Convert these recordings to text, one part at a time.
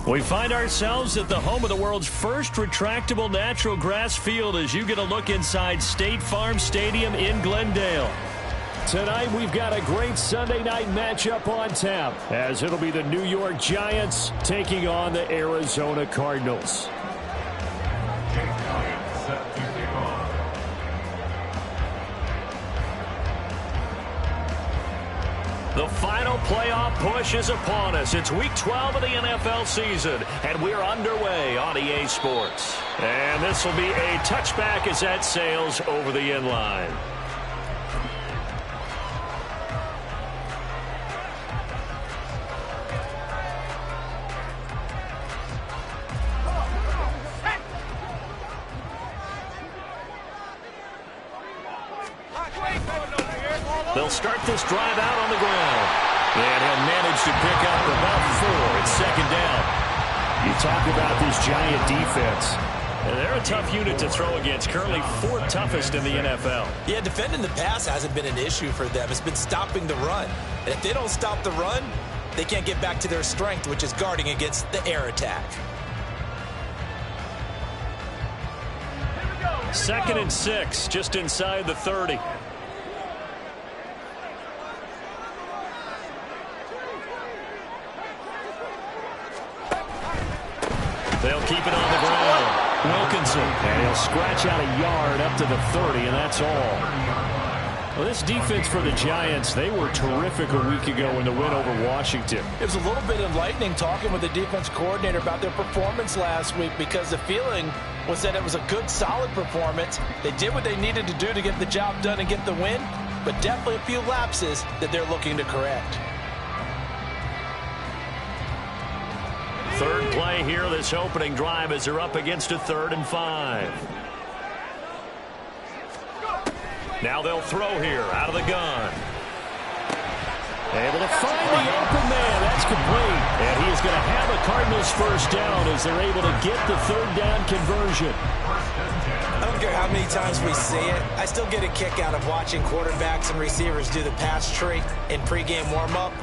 We find ourselves at the home of the world's first retractable natural grass field as you get a look inside State Farm Stadium in Glendale. Tonight we've got a great Sunday night matchup on tap as it'll be the New York Giants taking on the Arizona Cardinals. The final playoff push is upon us. It's Week 12 of the NFL season, and we're underway on EA Sports. And this will be a touchback as that sails over the end line. They'll start this drive out on the ground. And he'll manage to pick up about 4. It's second down. You talk about this Giant defense. And they're a tough unit to throw against. Currently 4th toughest in the NFL. Yeah, defending the pass hasn't been an issue for them. It's been stopping the run. And if they don't stop the run, they can't get back to their strength, which is guarding against the air attack. 2nd and 6, just inside the 30. They'll keep it on the ground. Wilkinson, and he'll scratch out a yard up to the 30, and that's all. Well, this defense for the Giants, they were terrific a week ago in the win over Washington. It was a little bit enlightening talking with the defense coordinator about their performance last week because the feeling was that it was a good, solid performance. They did what they needed to do to get the job done and get the win, but definitely a few lapses that they're looking to correct. Third play here, this opening drive, as they're up against a 3rd and 5. Now they'll throw here out of the gun. Able to find the open man. That's complete. And he is going to have a Cardinals first down as they're able to get the 3rd down conversion. I don't care how many times we see it. I still get a kick out of watching quarterbacks and receivers do the pass tree in pregame warm-up.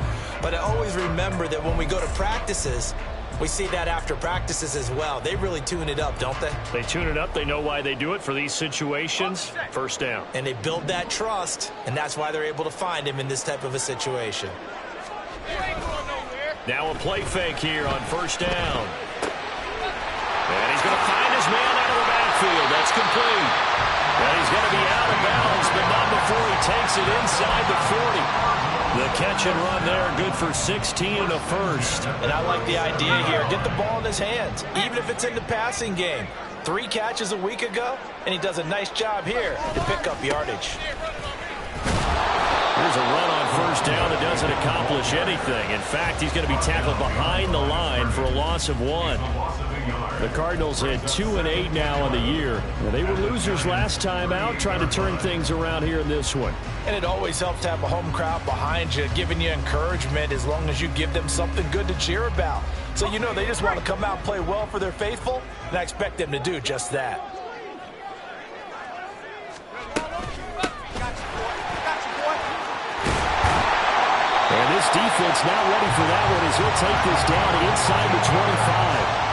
But I always remember that when we go to practices, we see that after practices as well. They really tune it up, don't they? They tune it up. They know why they do it for these situations. First down. And they build that trust, and that's why they're able to find him in this type of a situation. Now a play fake here on first down. And he's going to find his man out of the backfield. That's complete. And he's going to be out of bounds, but not before he takes it inside the 40. The catch and run there, good for 16 and a first. And I like the idea here. Get the ball in his hands, even if it's in the passing game. 3 catches a week ago, and he does a nice job here to pick up yardage. Here's a run on first down that doesn't accomplish anything. In fact, he's going to be tackled behind the line for a loss of 1. The Cardinals had 2-8 now on the year. They were losers last time out, trying to turn things around here in this one. And it always helps to have a home crowd behind you, giving you encouragement as long as you give them something good to cheer about. So you know they just want to come out and play well for their faithful, and I expect them to do just that. And this defense now ready for that one as he'll take this down inside the 25.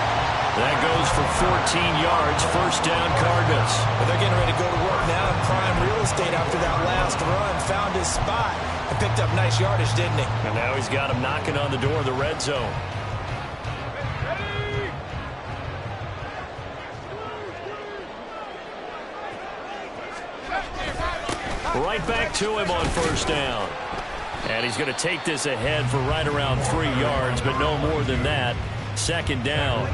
That goes for 14 yards, first down Cardinals. But they're getting ready to go to work now in prime real estate after that last run. Found his spot and picked up nice yardage, didn't he? And now he's got him knocking on the door of the red zone. Right back to him on first down. And he's going to take this ahead for right around 3 yards, but no more than that. Second down.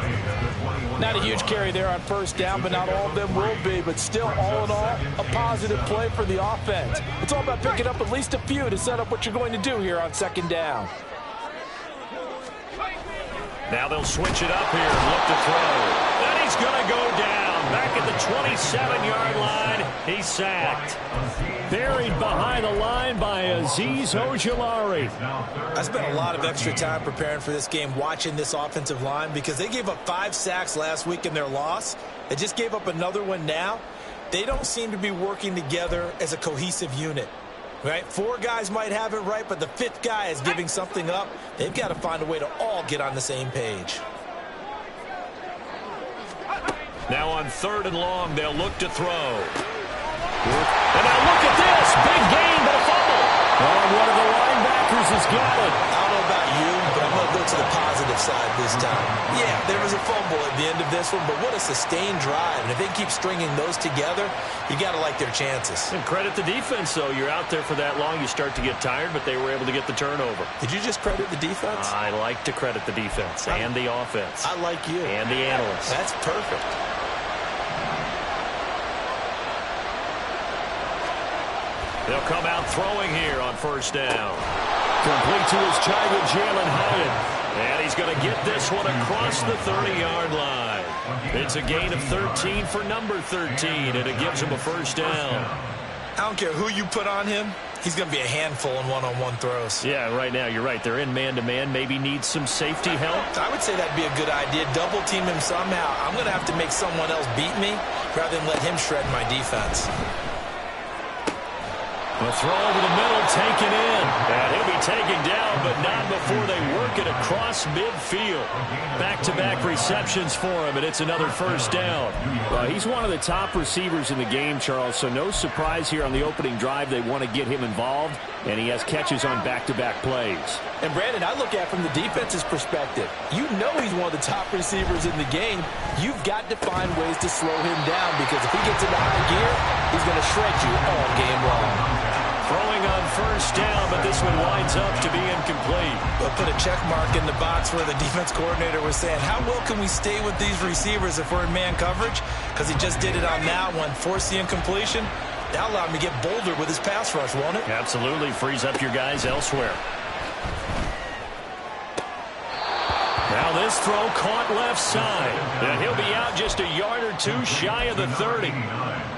Not a huge carry there on first down, but not all of them will be. But still, all in all, a positive play for the offense. It's all about picking up at least a few to set up what you're going to do here on second down. Now they'll switch it up here and look to throw. And he's going to go down. Back at the 27-yard line, he's sacked. Buried behind the line by Azeez Ojulari. I spent a lot of extra time preparing for this game, watching this offensive line, because they gave up 5 sacks last week in their loss. They just gave up another one now. They don't seem to be working together as a cohesive unit. Right? 4 guys might have it right, but the 5th guy is giving something up. They've got to find a way to all get on the same page. Now on 3rd and long, they'll look to throw. And now look at this. Big gain, but a fumble. Oh, one of the linebackers has got it. I don't know about you, but I'm going to go to the positive side this time. Yeah, there was a fumble at the end of this one, but what a sustained drive. And if they keep stringing those together, you got to like their chances. And credit the defense, though. You're out there for that long, you start to get tired, but they were able to get the turnover. Did you just credit the defense? I like to credit the defense and the offense. I like you. And the analysts. That's perfect. They'll come out throwing here on 1st down. Complete to his giant Jalen Hyatt. And he's going to get this one across the 30-yard line. It's a gain of 13 for number 13, and it gives him a 1st down. I don't care who you put on him. He's going to be a handful in one-on-one throws. Yeah, right now, you're right. They're in man-to-man. Maybe needs some safety help. I would say that'd be a good idea. Double team him somehow. I'm going to have to make someone else beat me rather than let him shred my defense. The throw over the middle, taken in. And he'll be taken down, but not before they work it across midfield. Back-to-back receptions for him, and it's another 1st down. Well, he's one of the top receivers in the game, Charles, so no surprise here on the opening drive. They want to get him involved, and he has catches on back-to-back plays. And, Brandon, I look at it from the defense's perspective. You know he's one of the top receivers in the game. You've got to find ways to slow him down because if he gets into high gear, he's going to shred you all game long. Throwing on 1st down, but this one winds up to be incomplete. But put a check mark in the box where the defense coordinator was saying, how well can we stay with these receivers if we're in man coverage? Because he just did it on that one, forced the incompletion. That'll allow him to get bolder with his pass rush, won't it? Absolutely. Frees up your guys elsewhere. Now this throw caught left side. And he'll be out just a yard or two shy of the 30.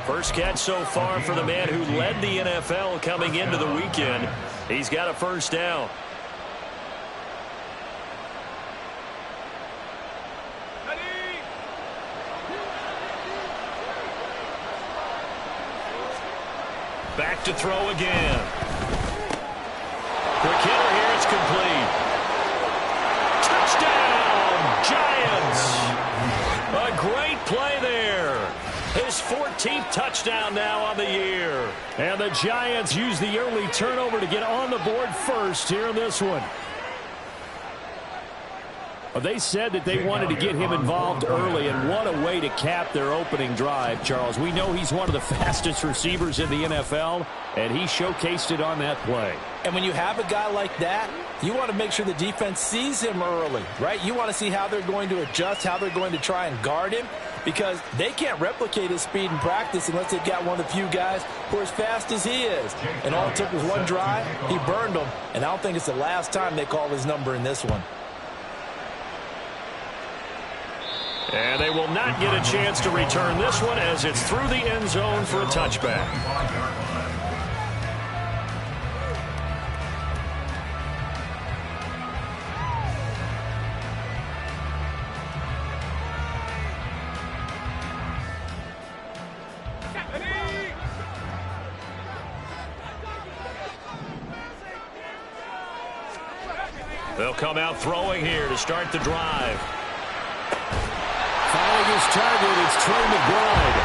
First catch so far for the man who led the NFL coming into the weekend. He's got a 1st down. Back to throw again. Quick hitter here, it's complete. Touchdown, Giants. A great play there. His 14th touchdown now on the year. And the Giants use the early turnover to get on the board first here in this one. They said that they wanted to get him involved early, and what a way to cap their opening drive, Charles. We know he's one of the fastest receivers in the NFL, and he showcased it on that play. And when you have a guy like that, you want to make sure the defense sees him early, right? You want to see how they're going to adjust, how they're going to try and guard him, because they can't replicate his speed in practice unless they've got one of the few guys who are as fast as he is. And all it took was one drive. He burned them, and I don't think it's the last time they call his number in this one. And they will not get a chance to return this one as it's through the end zone for a touchback. They'll come out throwing here to start the drive. Finding his target, it's Trey McBride.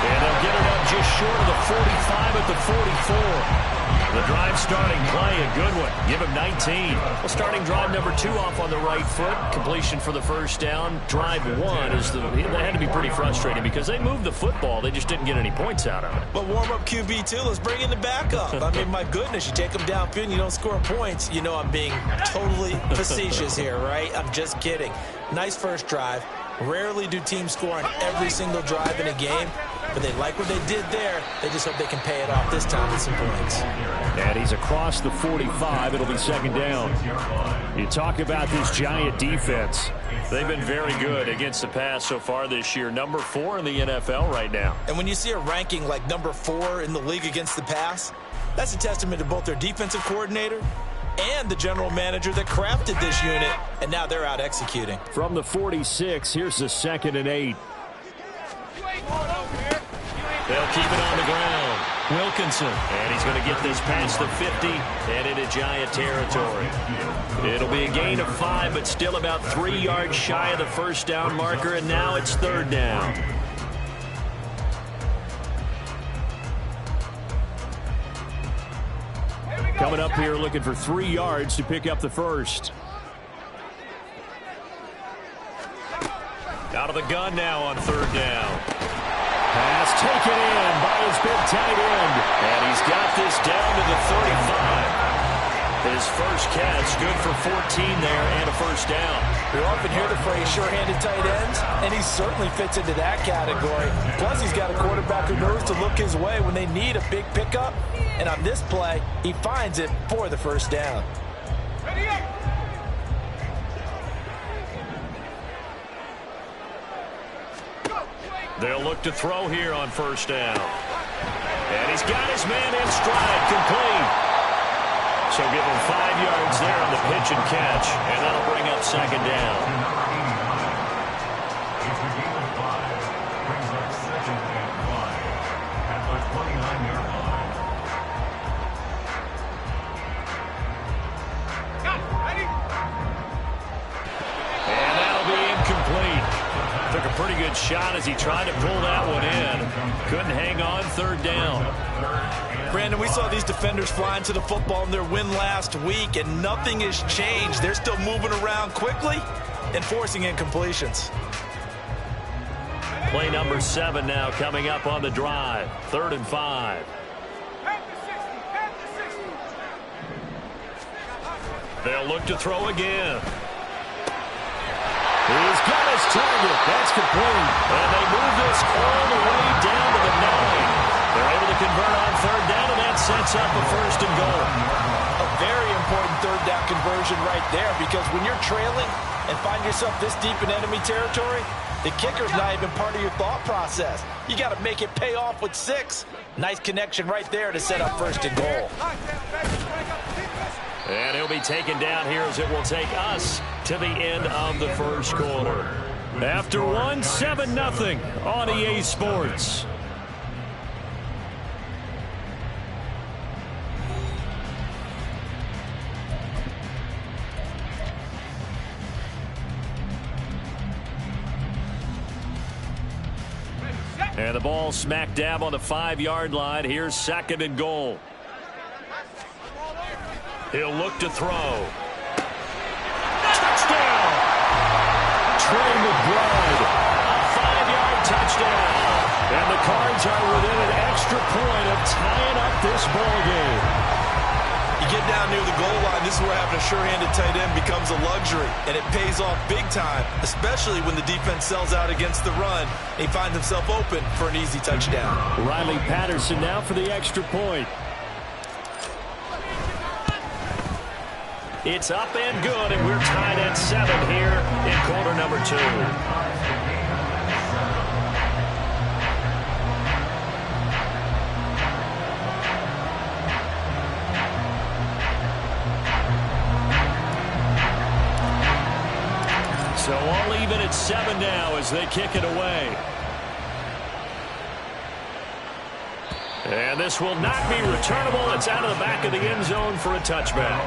And they'll get it up just short of the 45 at the 44. The drive starting play, a good one. Give him 19. Well, starting drive number 2 off on the right foot. Completion for the 1st down. Drive 1 is that had to be pretty frustrating because they moved the football. They just didn't get any points out of it. But warm-up QB, too. Let's bring in the backup. I mean, my goodness, you take them downfield and you don't score points. You know I'm being totally facetious here, right? I'm just kidding. Nice first drive. Rarely do teams score on every single drive in a game, but they like what they did there. They just hope they can pay it off this time with some points. And he's across the 45. It'll be 2nd down. You talk about this Giant defense. They've been very good against the pass so far this year. Number 4 in the NFL right now. And when you see a ranking like number 4 in the league against the pass, that's a testament to both their defensive coordinator and the general manager that crafted this unit, and now they're out executing. From the 46, here's the 2nd and 8. They'll keep it on the ground. Wilkinson, and he's going to get this past the 50 and into Giant territory. It'll be a gain of 5, but still about 3 yards shy of the 1st down marker, and now it's 3rd down. Coming up here looking for 3 yards to pick up the first. Out of the gun now on 3rd down. Pass taken in by his big tight end. And he's got this down to the 35. His first catch, good for 14 there and a first down. We often hear the phrase sure-handed tight ends, and he certainly fits into that category. Plus, he's got a quarterback who knows to look his way when they need a big pickup. And on this play, he finds it for the first down. They'll look to throw here on 1st down. And he's got his man in stride, complete. So give him 5 yards there on the pitch and catch, and that'll bring up 2nd down. And that'll be incomplete. Took a pretty good shot as he tried to pull that one in. Couldn't hang on 3rd down. Brandon, we saw these defenders flying to the football in their win last week, and nothing has changed. They're still moving around quickly and forcing incompletions. Play number 7 now coming up on the drive. 3rd and 5. They'll look to throw again. He's got his target. That's complete. And they move this all the way down to the 9. They're able to convert on 3rd down, and that sets up a 1st and goal. A very important 3rd down conversion right there, because when you're trailing and find yourself this deep in enemy territory, the kicker's not even part of your thought process. You got to make it pay off with 6. Nice connection right there to set up 1st and goal. And he'll be taken down here as it will take us to the end of the 1st quarter. After 1, 7-0 on EA Sports. And the ball smack dab on the 5-yard line. Here's 2nd and goal. He'll look to throw. Touchdown! Trey McBride, a 5-yard touchdown. And the Cards are within an extra point of tying up this ball game. You get down near the goal line, this is where having a sure-handed tight end becomes a luxury, and it pays off big time, especially when the defense sells out against the run. He finds himself open for an easy touchdown. Riley Patterson now for the extra point. It's up and good, and we're tied at 7 here in quarter number 2. So all even at 7 now as they kick it away. And this will not be returnable. It's out of the back of the end zone for a touchback.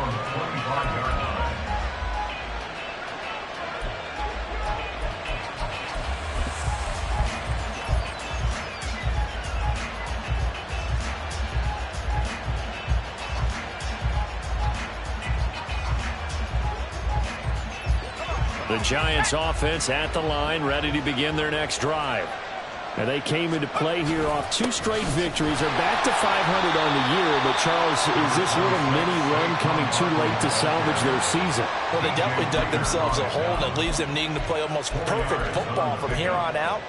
The Giants offense at the line, ready to begin their next drive. And they came into play here off 2 straight victories. They're back to 500 on the year. But, Charles, is this little mini run coming too late to salvage their season? Well, they definitely dug themselves a hole that leaves them needing to play almost perfect football from here on out.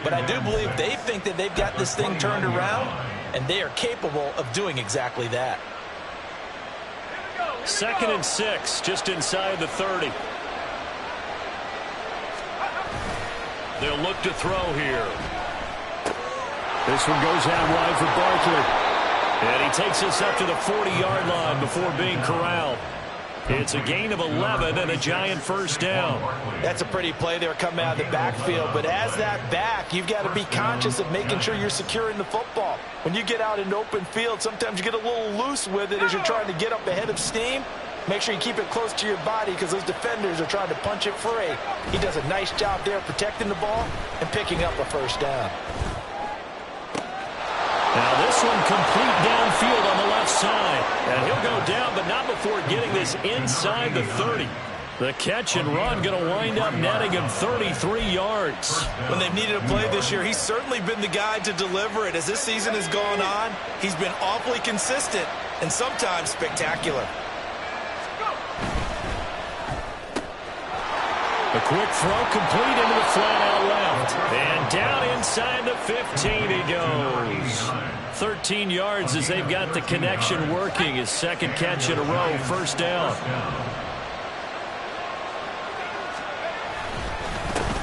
But I do believe they think that they've got this thing turned around, and they are capable of doing exactly that. 2nd and 6, just inside the 30. They'll look to throw here. This one goes out wide for Barkley. And he takes us up to the 40-yard line before being corralled. It's a gain of 11 and a Giant first down. That's a pretty play there coming out of the backfield. But as that back, you've got to be conscious of making sure you're securing the football. When you get out in open field, sometimes you get a little loose with it as you're trying to get up ahead of steam. Make sure you keep it close to your body because those defenders are trying to punch it free. He does a nice job there protecting the ball and picking up a first down. Now this one complete downfield on the left side. And he'll go down, but not before getting this inside the 30. The catch and run going to wind up netting him 33 yards. When they've needed a play this year, he's certainly been the guy to deliver it. As this season has gone on, he's been awfully consistent and sometimes spectacular. A quick throw complete into the flat out left. And down inside the 15 he goes. 13 yards as they've got the connection working. His second catch in a row, first down.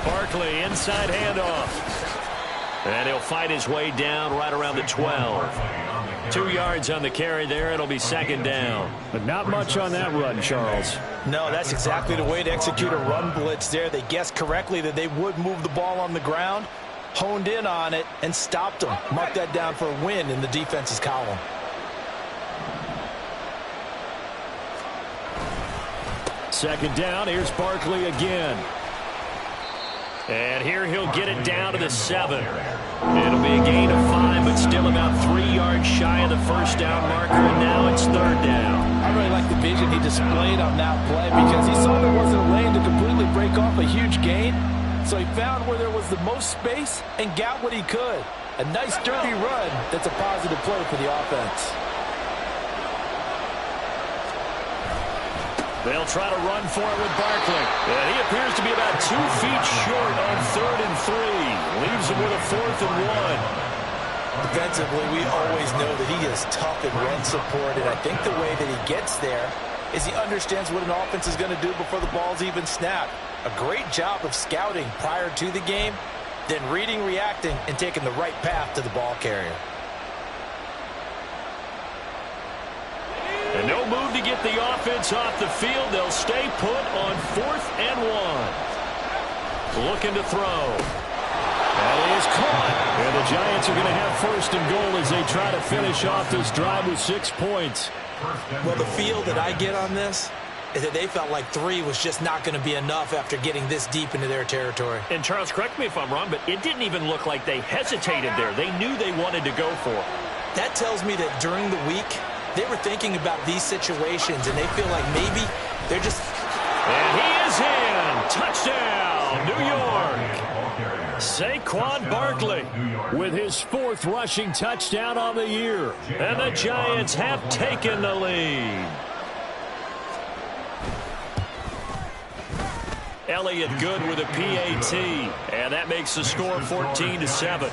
Barkley, inside handoff. And he'll fight his way down right around the 12. 2 yards on the carry there. It'll be second down. But not much on that run, Charles. No, that's exactly the way to execute a run blitz there. They guessed correctly that they would move the ball on the ground, honed in on it, and stopped them. Mark that down for a win in the defense's column. Second down. Here's Barkley again. And here he'll get it down to the 7. It'll be a gain of 5, but still about 3 yards shy of the first down marker, and now it's third down. I really like the vision he displayed on that play because he saw there wasn't a lane to completely break off a huge gain, so he found where there was the most space and got what he could. A nice, dirty run that's a positive play for the offense. They'll try to run for it with Barkley. And he appears to be about 2 feet short on 3rd and 3. Leaves him with a 4th and 1. Defensively, we always know that he is tough in run support, and I think the way that he gets there is he understands what an offense is going to do before the ball's even snapped. A great job of scouting prior to the game, then reading, reacting, and taking the right path to the ball carrier. And no move to get the offense off the field. They'll stay put on 4th and 1. Looking to throw. That is caught. And the Giants are going to have 1st and goal as they try to finish off this drive with 6 points. Well, the feel that I get on this is that they felt like 3 was just not going to be enough after getting this deep into their territory. And Charles, correct me if I'm wrong, but it didn't even look like they hesitated there. They knew they wanted to go for it. That tells me that during the week, they were thinking about these situations, and they feel like maybe they're just... And he is in! Touchdown, New York! Saquon Barkley with his 4th rushing touchdown on the year. And the Giants have taken the lead. Elliott good with a PAT. And that makes the score 14-7.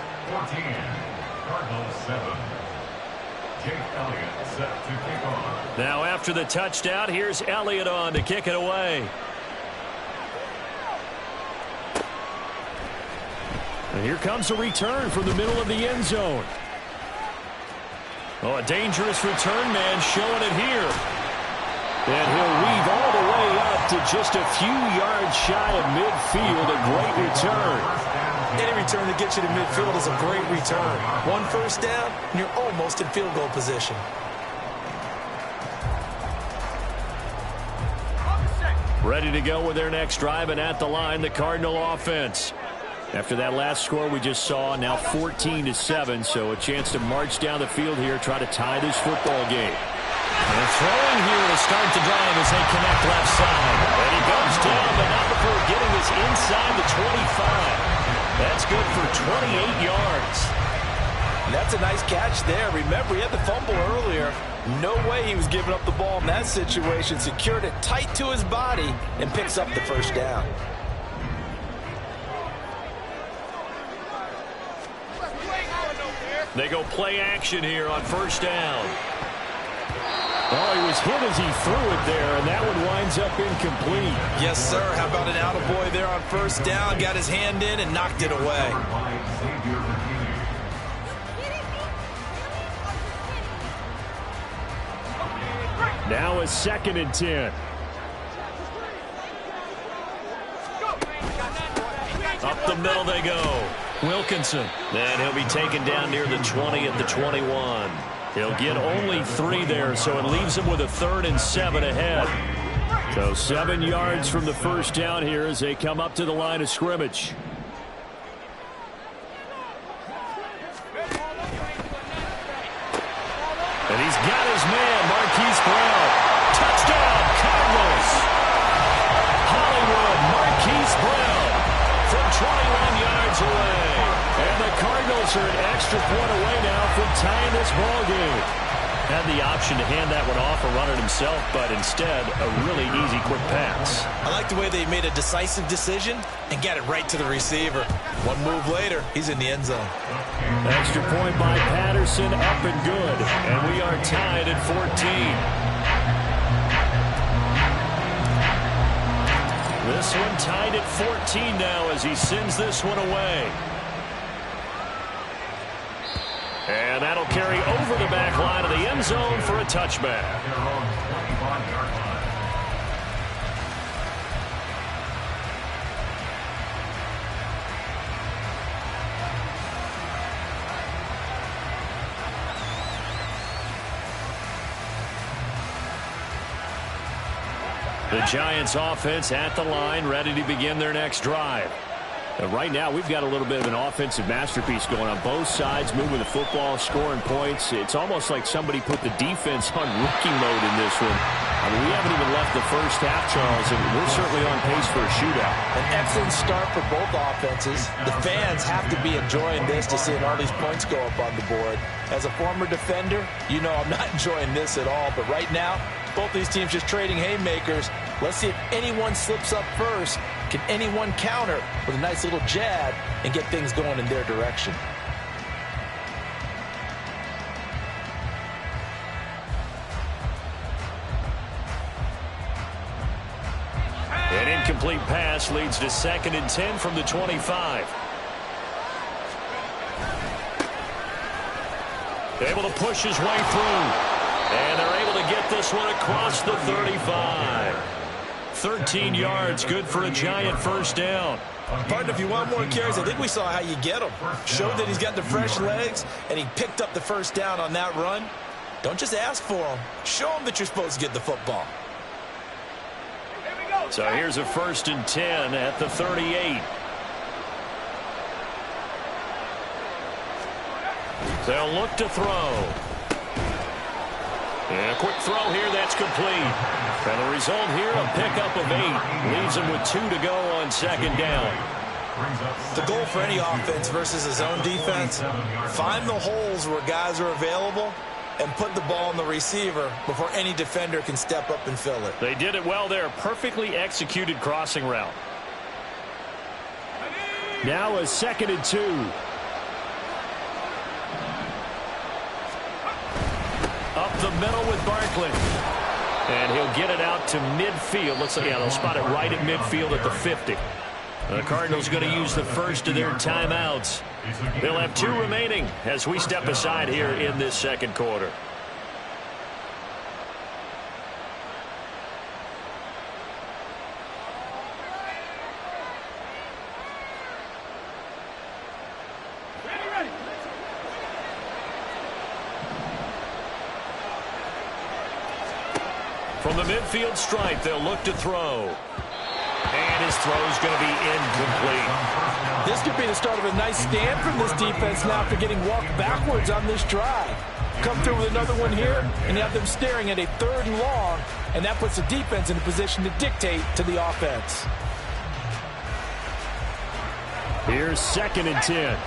Now after the touchdown, here's Elliott on to kick it away. And here comes a return from the middle of the end zone. Oh, a dangerous return man showing it here. And he'll weave all the way up to just a few yards shy of midfield. A great return. Any return that gets you to midfield is a great return. 1 first down, and you're almost in field goal position. Ready to go with their next drive, and at the line, the Cardinal offense. After that last score we just saw, now 14-7, so a chance to march down the field here, try to tie this football game. And throwing here to start the drive as they connect left side. And he goes down, but not before getting this inside the 25. That's good for 28 yards. And that's a nice catch there. Remember, he had the fumble earlier. No way he was giving up the ball in that situation. Secured it tight to his body and picks up the first down. They go play action here on first down. Oh, he was hit as he threw it there, and that one winds up incomplete. Yes, sir. How about an attaboy there on first down? Got his hand in and knocked it away. Now a 2nd and 10. Up the middle they go. Wilkinson. And he'll be taken down near the 20 at the 21. He'll get only 3 there, so it leaves him with a 3rd and 7 ahead. So 7 yards from the first down here as they come up to the line of scrimmage. his man, Marquise Brown. Touchdown, Cardinals. Hollywood, Marquise Brown from 21 yards away. And the Cardinals are an extra point away now from tying this ball game. Had the option to hand that one off or run it himself, but instead, a really easy, quick pass. I like the way they made a decisive decision and got it right to the receiver. One move later, he's in the end zone. Extra point by Patterson, up and good. And we are tied at 14. This one tied at 14 now as he sends this one away. And that'll carry over the back line of the end zone for a touchback. The Giants offense at the line, ready to begin their next drive. Right now, we've got a little bit of an offensive masterpiece going on both sides, moving the football, scoring points. It's almost like somebody put the defense on rookie mode in this one. I mean, we haven't even left the first half, Charles, and we're certainly on pace for a shootout. An excellent start for both offenses. The fans have to be enjoying this to seeing all these points go up on the board. As a former defender, you know I'm not enjoying this at all. But right now, both these teams just trading haymakers. Let's see if anyone slips up first. Can anyone counter with a nice little jab and get things going in their direction? An incomplete pass leads to 2nd and 10 from the 25. Able to push his way through. And they're able to get this one across the 35. 13 yards, good for a Giant first down. Partner, if you want more carries, I think we saw how you get him. Showed that he's got the fresh legs, and he picked up the first down on that run. Don't just ask for him. Show him that you're supposed to get the football. So here's a 1st and 10 at the 38. They'll look to throw. And a quick throw here, that's complete. And the result here, a pickup of 8. Leaves him with 2 to go on 2nd down. The goal for any offense versus his own defense, find the holes where guys are available and put the ball in the receiver before any defender can step up and fill it. They did it well there. Perfectly executed crossing route. Now a 2nd and 2. Up the middle with Barkley. And he'll get it out to midfield. Looks like, yeah, they'll spot it right at midfield at the 50. The Cardinals going to use the first of their timeouts. They'll have 2 remaining as we step aside here in this 2nd quarter. From the midfield stripe, they'll look to throw. And his throw's going to be incomplete. This could be the start of a nice stand from this defense now after getting walked backwards on this drive. Come through with another one here, and you have them staring at a 3rd and long, and that puts the defense in a position to dictate to the offense. Here's 2nd and 10.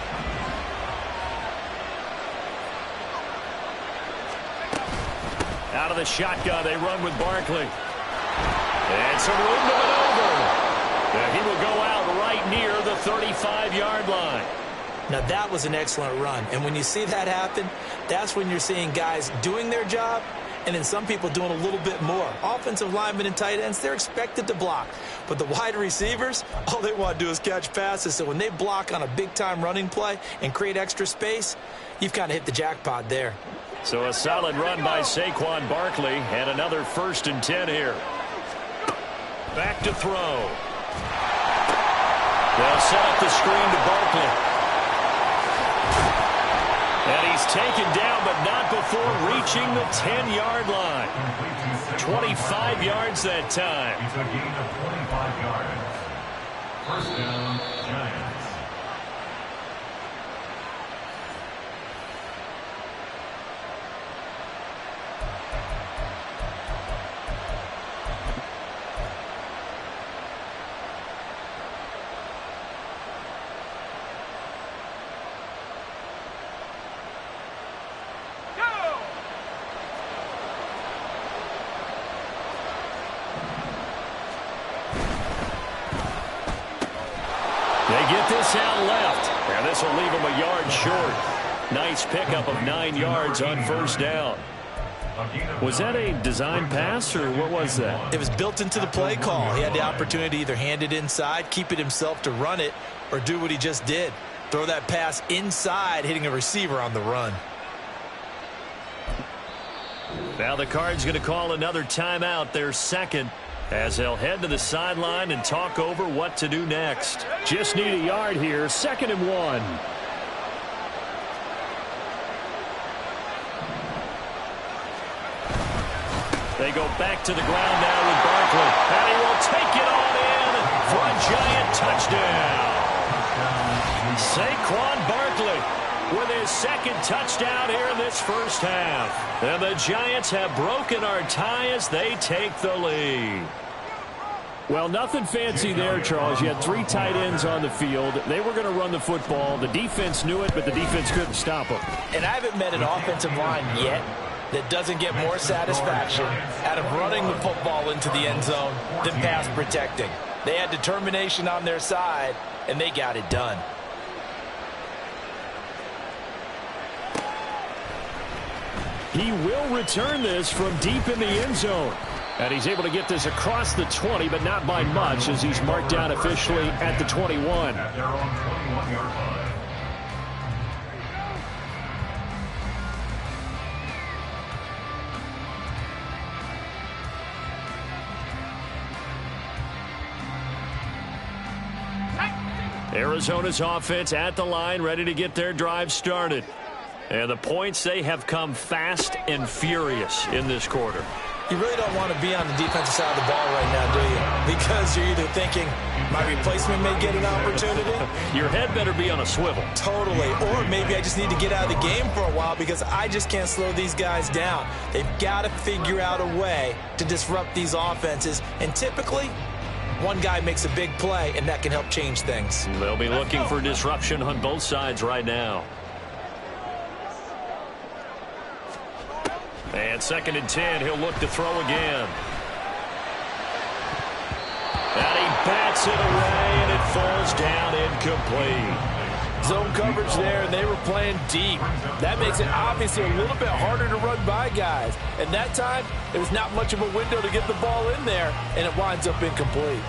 Out of the shotgun, they run with Barkley. And some room to maneuver. And he will go out right near the 35-yard line. Now, that was an excellent run. And when you see that happen, that's when you're seeing guys doing their job and then some people doing a little bit more. Offensive linemen and tight ends, they're expected to block. But the wide receivers, all they want to do is catch passes. So when they block on a big-time running play and create extra space, you've kind of hit the jackpot there. So a solid run by Saquon Barkley, and another 1st and 10 here. Back to throw. They'll set up the screen to Barkley. And he's taken down, but not before reaching the 10-yard line. 25 yards that time. It's a gain of 25 yards. First down, Giants. this out left. And this will leave him a yard short. Nice pickup of 9 yards on first down. Was that a design pass, or what was that? It was built into the play call. He had the opportunity to either hand it inside, keep it himself to run it, or do what he just did. Throw that pass inside, hitting a receiver on the run. Now the Cards going to call another timeout, their second, as they'll head to the sideline and talk over what to do next. Just need a yard here, 2nd and 1. They go back to the ground now with Barkley. And he will take it on in for a giant touchdown. Saquon Barkley with his second touchdown here in this first half. And the Giants have broken our tie as they take the lead. Well, nothing fancy there, Charles. You had 3 tight ends on the field. They were going to run the football. The defense knew it, but the defense couldn't stop them. And I haven't met an offensive line yet that doesn't get more satisfaction out of running the football into the end zone than pass protecting. They had determination on their side, and they got it done. He will return this from deep in the end zone. And he's able to get this across the 20, but not by much, as he's marked down officially at the 21. At their own 21-yard line. Arizona's offense at the line, ready to get their drive started. And the points, they have come fast and furious in this quarter. You really don't want to be on the defensive side of the ball right now, do you? Because you're either thinking, my replacement may get an opportunity. Your head better be on a swivel. Totally. Or maybe I just need to get out of the game for a while because I just can't slow these guys down. They've got to figure out a way to disrupt these offenses. And typically, one guy makes a big play, and that can help change things. They'll be looking for disruption on both sides right now. And 2nd and 10, he'll look to throw again. And he bats it away, and it falls down incomplete. Zone coverage there, and they were playing deep. That makes it obviously a little bit harder to run by guys. And that time, there was not much of a window to get the ball in there, and it winds up incomplete.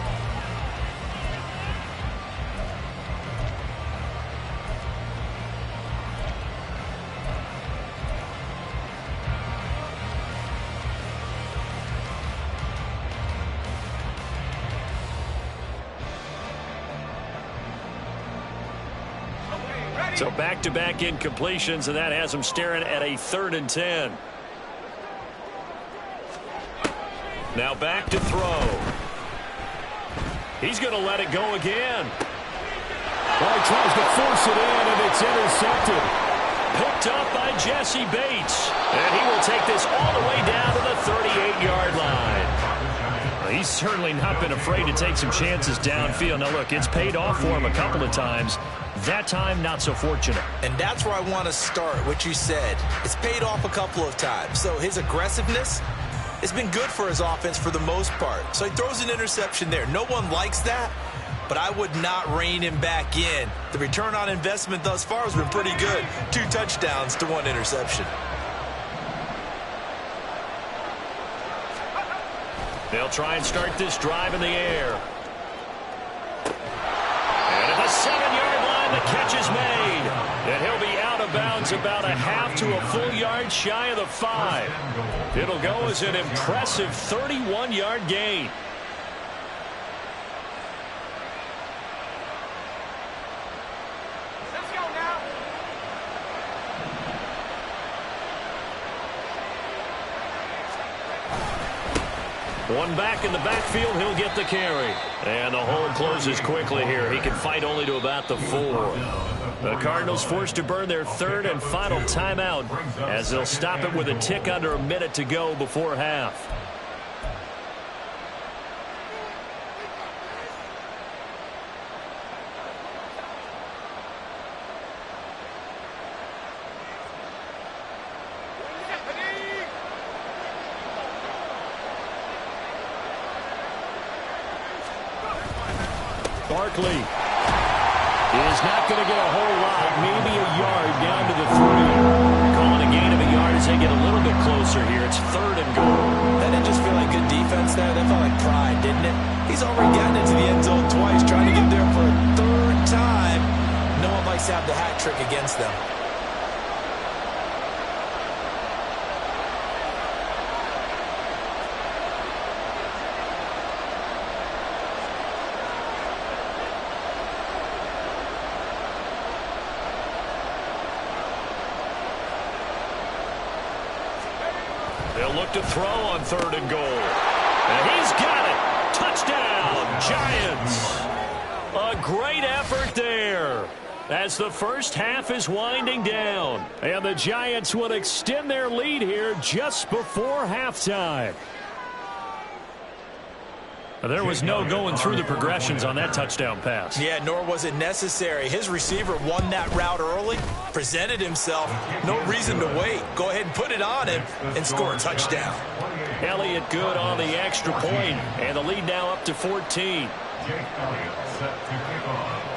So back-to-back incompletions, and that has him staring at a 3rd and 10. Now back to throw. He's going to let it go again. Well, he tries to force it in, and it's intercepted. Picked up by Jesse Bates. And he will take this all the way down to the 38-yard line. He's certainly not been afraid to take some chances downfield. Now, look, it's paid off for him a couple of times. That time, not so fortunate. And that's where I want to start, what you said. It's paid off a couple of times. So his aggressiveness has been good for his offense for the most part. So he throws an interception there. No one likes that, but I would not rein him back in. The return on investment thus far has been pretty good. 2 touchdowns to 1 interception. They'll try and start this drive in the air. And at the 7-yard line, the catch is made. And he'll be out of bounds about a half to a full yard shy of the 5. It'll go as an impressive 31-yard gain. One back in the backfield, he'll get the carry. And the hole closes quickly here. He can fight only to about the 4. The Cardinals forced to burn their 3rd and final timeout as they'll stop it with a tick under a minute to go before half. Barkley. is not going to get a whole lot, maybe a yard down to the 3. Calling a gain of a yard as they get a little bit closer here. It's 3rd and goal. That didn't just feel like good defense there. That felt like pride, didn't it? He's already gotten into the end zone twice, trying to get there for a 3rd time. No one likes to have the hat trick against them. They'll look to throw on 3rd and goal. And he's got it. Touchdown, Giants. A great effort there as the first half is winding down. And the Giants will extend their lead here just before halftime. There was no going through the progressions on that touchdown pass. Yeah, nor was it necessary. His receiver won that route early, presented himself. No reason to wait. Go ahead and put it on him and score a touchdown. Elliott good on the extra point, and the lead now up to 14.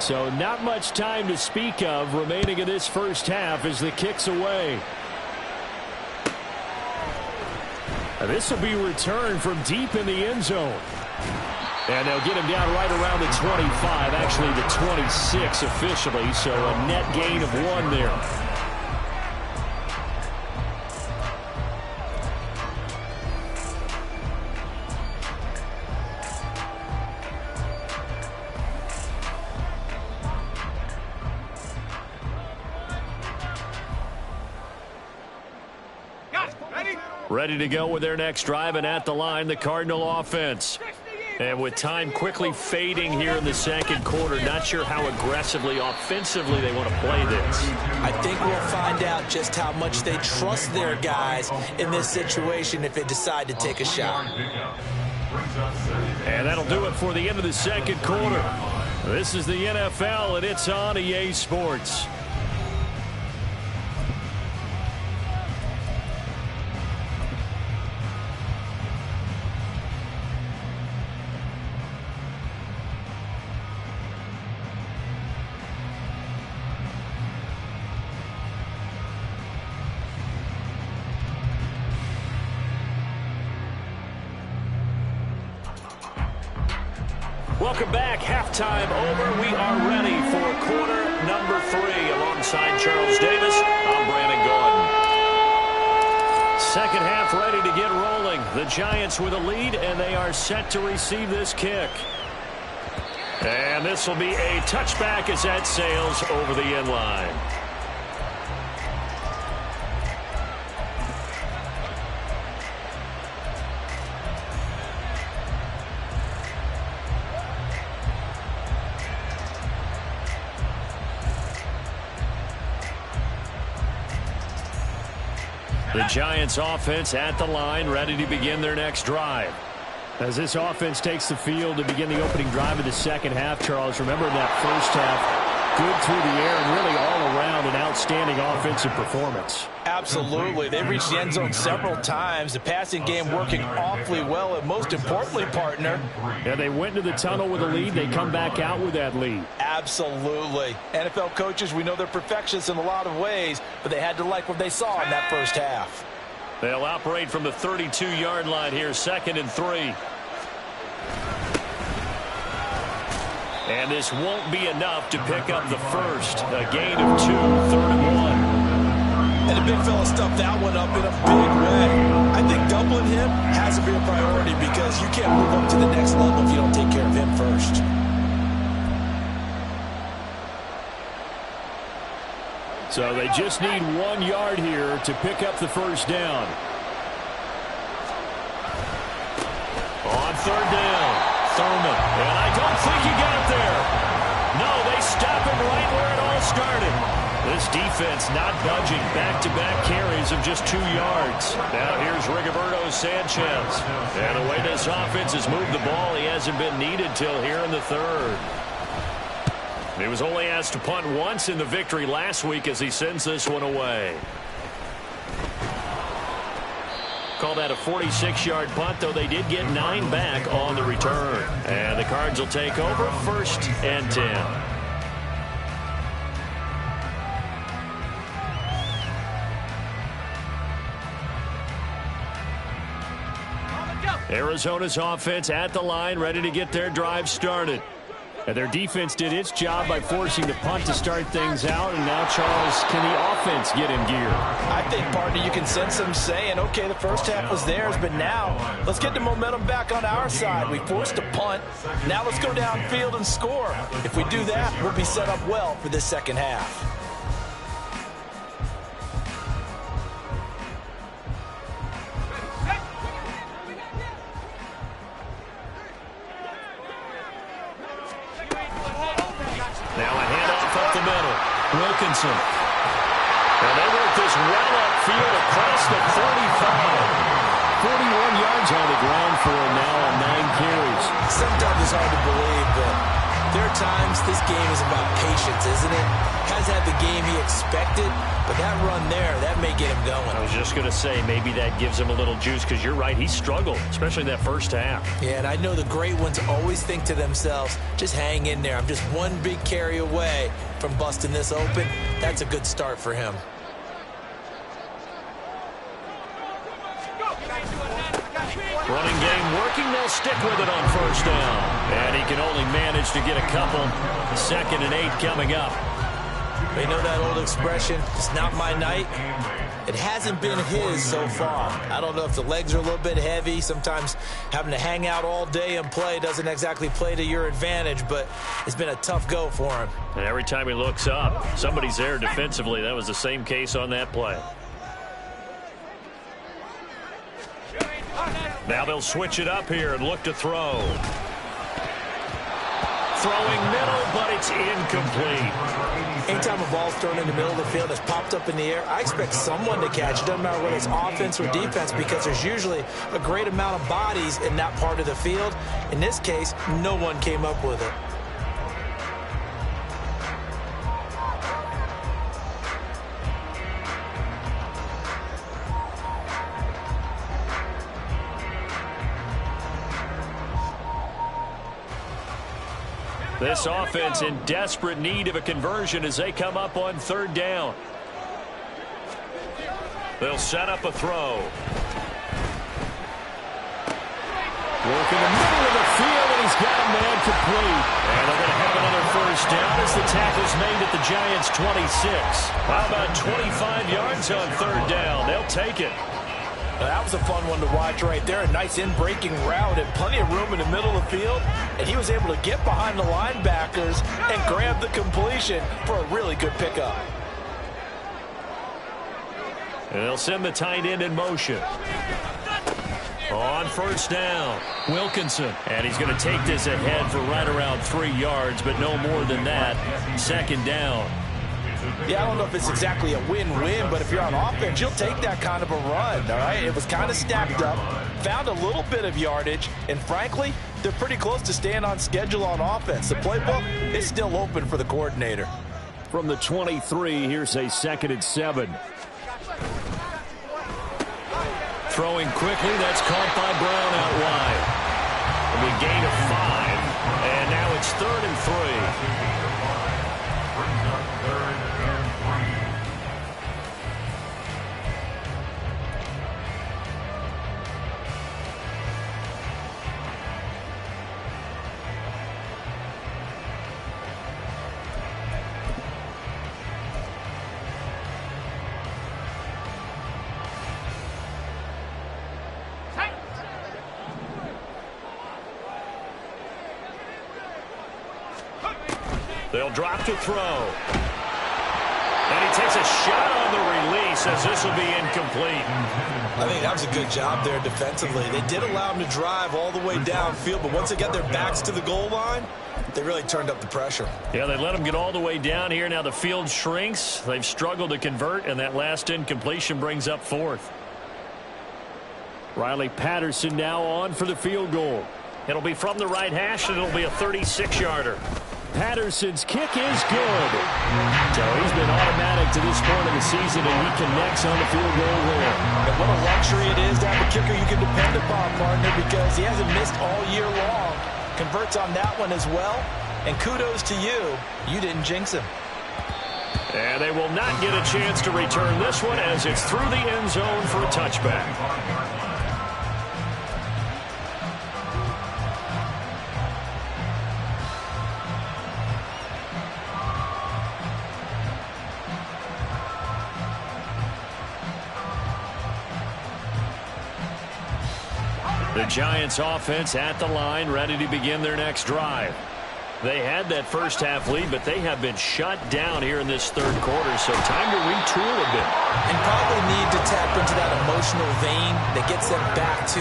So not much time to speak of remaining in this first half as the kick's away. And this will be returned from deep in the end zone. And they'll get him down right around the 25, actually the 26 officially, so a net gain of 1 there. Ready to go with their next drive, and at the line, the Cardinal offense. And with time quickly fading here in the second quarter, not sure how aggressively, offensively they want to play this. I think we'll find out just how much they trust their guys in this situation if they decide to take a shot. And that'll do it for the end of the second quarter. This is the NFL, and it's on EA Sports. Welcome back. Halftime over. We are ready for quarter number 3. Alongside Charles Davis, I'm Brandon Gordon. Second half ready to get rolling. The Giants with a lead, and they are set to receive this kick. And this will be a touchback as that sails over the end line. The Giants offense at the line, ready to begin their next drive. As this offense takes the field to begin the opening drive of the second half, Charles, remember in that first half, good through the air and really all around an outstanding offensive performance. Absolutely. They reached the end zone several times. The passing game working awfully well, and most importantly, partner. Yeah, they went into the tunnel with a lead. They come back out with that lead. Absolutely. NFL coaches, we know they're perfectionists in a lot of ways, but they had to like what they saw in that first half. They'll operate from the 32-yard line here, 2nd and 3. And this won't be enough to pick up the first. A gain of 2, 3rd and 1. And the big fella stuffed that one up in a big way. I think doubling him has to be a priority because you can't move up to the next level if you don't take care of him first. So they just need 1 yard here to pick up the first down. On 3rd down, Thurman. And I don't think he got there. No, they stop him right where it all started. This defense not budging. Back-to-back carries of just 2 yards. Now here's Rigoberto Sanchez. And the way this offense has moved the ball, he hasn't been needed till here in the 3rd. He was only asked to punt once in the victory last week as he sends this one away. Call that a 46-yard punt, though they did get 9 back on the return. And the Cards will take over, 1st and 10. Arizona's offense at the line, ready to get their drive started. And their defense did its job by forcing the punt to start things out. And now, Charles, can the offense get in gear? I think, partner, you can sense them saying, okay, the first half was theirs, but now let's get the momentum back on our side. We forced a punt. Now let's go downfield and score. If we do that, we'll be set up well for this second half. Now a handoff up the middle. Wilkinson. And they work this well upfield across the 45. 41 yards on the ground for him now on 9 carries. Sometimes it's hard to believe, but there are times this game is about patience, isn't it? Has had the game he expected, but that run there, that may get him going. I was just going to say, maybe that gives him a little juice, because you're right, he struggled, especially in that first half. Yeah, and I know the great ones always think to themselves, just hang in there. I'm just one big carry away from busting this open. That's a good start for him. Running game working, they'll stick with it on first down. And he can only manage to get a couple. 2nd and 8 coming up. You know that old expression, it's not my night? It hasn't been his so far. I don't know if the legs are a little bit heavy. Sometimes having to hang out all day and play doesn't exactly play to your advantage, but it's been a tough go for him. And every time he looks up, somebody's there defensively. That was the same case on that play. Now they'll switch it up here and look to throw. Throwing middle, but it's incomplete. Anytime a ball's thrown in the middle of the field, it's popped up in the air, I expect someone to catch it. Doesn't matter whether it's offense or defense, because there's usually a great amount of bodies in that part of the field. In this case, no one came up with it. This offense in desperate need of a conversion as they come up on 3rd down. They'll set up a throw. Working the middle of the field, and he's got a man complete. And they're going to have another first down as the tackle's made at the Giants' 26. How about 25 yards on 3rd down? They'll take it. That was a fun one to watch right there. A nice in-breaking route and plenty of room in the middle of the field. And he was able to get behind the linebackers and grab the completion for a really good pickup. And they'll send the tight end in motion. On 1st down, Wilkinson. And he's going to take this ahead for right around 3 yards, but no more than that. 2nd down. Yeah, I don't know if it's exactly a win-win, but if you're on offense, you'll take that kind of a run, all right? It was kind of stacked up, found a little bit of yardage, and frankly, they're pretty close to staying on schedule on offense. The playbook is still open for the coordinator. From the 23, here's a 2nd and 7. Throwing quickly, that's caught by Brown out wide. A gain of 5, and now it's 3rd and 3. They'll drop to throw. And he takes a shot on the release as this will be incomplete. I think that was a good job there defensively. They did allow him to drive all the way downfield, but once they got their backs to the goal line, they really turned up the pressure. Yeah, they let him get all the way down here. Now the field shrinks. They've struggled to convert, and that last incompletion brings up 4th. Riley Patterson now on for the field goal. It'll be from the right hash, and it'll be a 36-yarder. Patterson's kick is good. So he's been automatic to this point of the season, and he connects on the field goal there. And what a luxury it is to have a kicker you can depend upon, partner, because he hasn't missed all year long. Converts on that one as well. And kudos to you. You didn't jinx him. And they will not get a chance to return this one as it's through the end zone for a touchback. The Giants offense at the line, ready to begin their next drive. They had that first half lead, but they have been shut down here in this third quarter, so time to retool a bit. And probably need to tap into that emotional vein that gets them back to